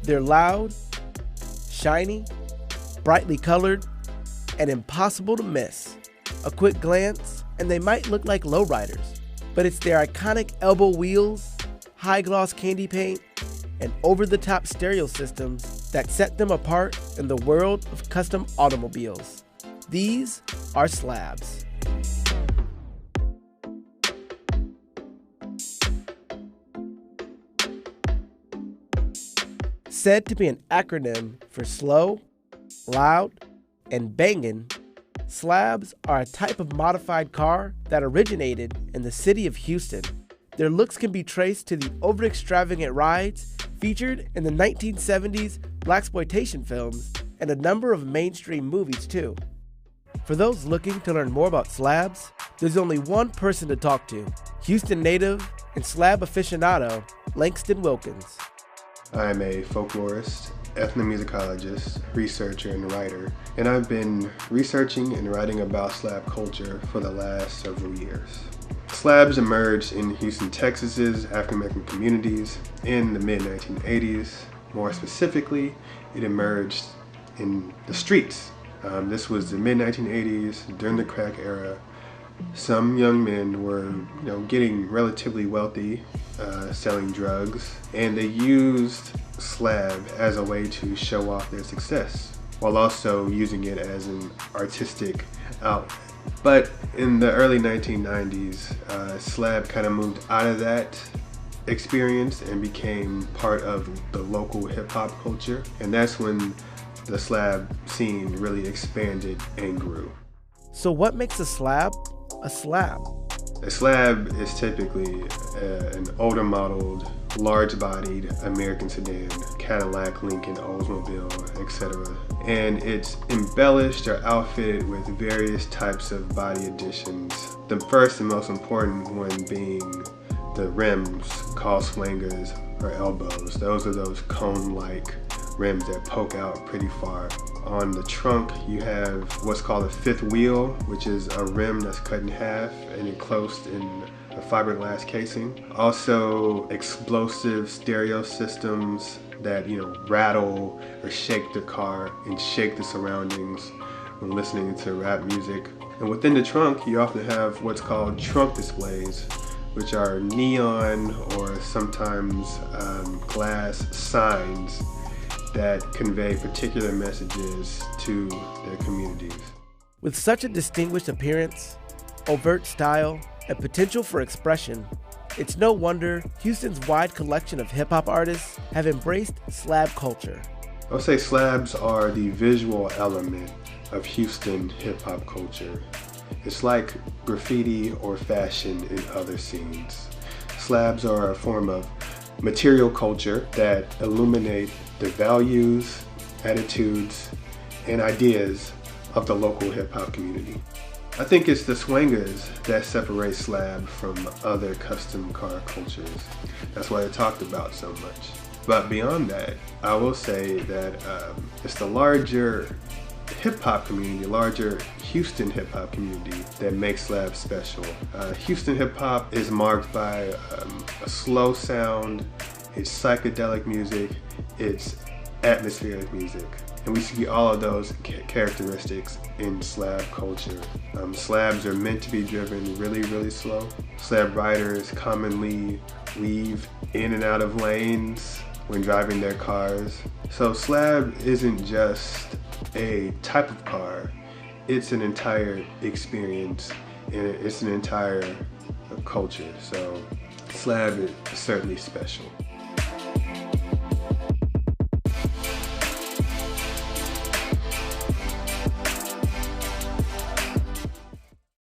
They're loud, shiny, brightly colored, and impossible to miss. A quick glance, and they might look like lowriders, but it's their iconic elbow wheels, high-gloss candy paint, and over-the-top stereo systems that set them apart in the world of custom automobiles. These are slabs. Said to be an acronym for slow, loud, and bangin', slabs are a type of modified car that originated in the city of Houston. Their looks can be traced to the over-extravagant rides featured in the 1970s blaxploitation films and a number of mainstream movies too. For those looking to learn more about slabs, there's only one person to talk to: Houston native and slab aficionado Langston Wilkins. I'm a folklorist, ethnomusicologist, researcher, and writer, and I've been researching and writing about slab culture for the last several years. Slabs emerged in Houston, Texas's African American communities in the mid-1980s. More specifically, it emerged in the streets. This was the mid-1980s, during the crack era. Some young men were, getting relatively wealthy, selling drugs, and they used slab as a way to show off their success, while also using it as an artistic outlet. But in the early 1990s, slab kind of moved out of that experience and became part of the local hip-hop culture, and that's when the slab scene really expanded and grew. So what makes a slab a slab? A slab is typically an older modeled, large-bodied American sedan, Cadillac, Lincoln, Oldsmobile, etc. And it's embellished or outfitted with various types of body additions. The first and most important one being the rims, called swingers or elbows. Those are those cone-like rims that poke out pretty far. On the trunk, you have what's called a fifth wheel, which is a rim that's cut in half and enclosed in a fiberglass casing. Also, explosive stereo systems that rattle or shake the car and shake the surroundings when listening to rap music. And within the trunk, you often have what's called trunk displays, which are neon or sometimes glass signs that convey particular messages to their communities. With such a distinguished appearance, overt style, and potential for expression, it's no wonder Houston's wide collection of hip-hop artists have embraced slab culture. I would say slabs are the visual element of Houston hip-hop culture. It's like graffiti or fashion in other scenes. Slabs are a form of material culture that illuminate the values, attitudes, and ideas of the local hip-hop community. I think it's the swingers that separate slab from other custom car cultures. That's why they're talked about so much. But beyond that, I will say that it's the larger hip-hop community, larger Houston hip-hop community that makes slab special. Houston hip-hop is marked by a slow sound, it's psychedelic music, it's atmospheric music. And we see all of those characteristics in slab culture. Slabs are meant to be driven really, really slow. Slab riders commonly weave in and out of lanes when driving their cars. So slab isn't just a type of car, it's an entire experience and it's an entire culture. So slab is certainly special.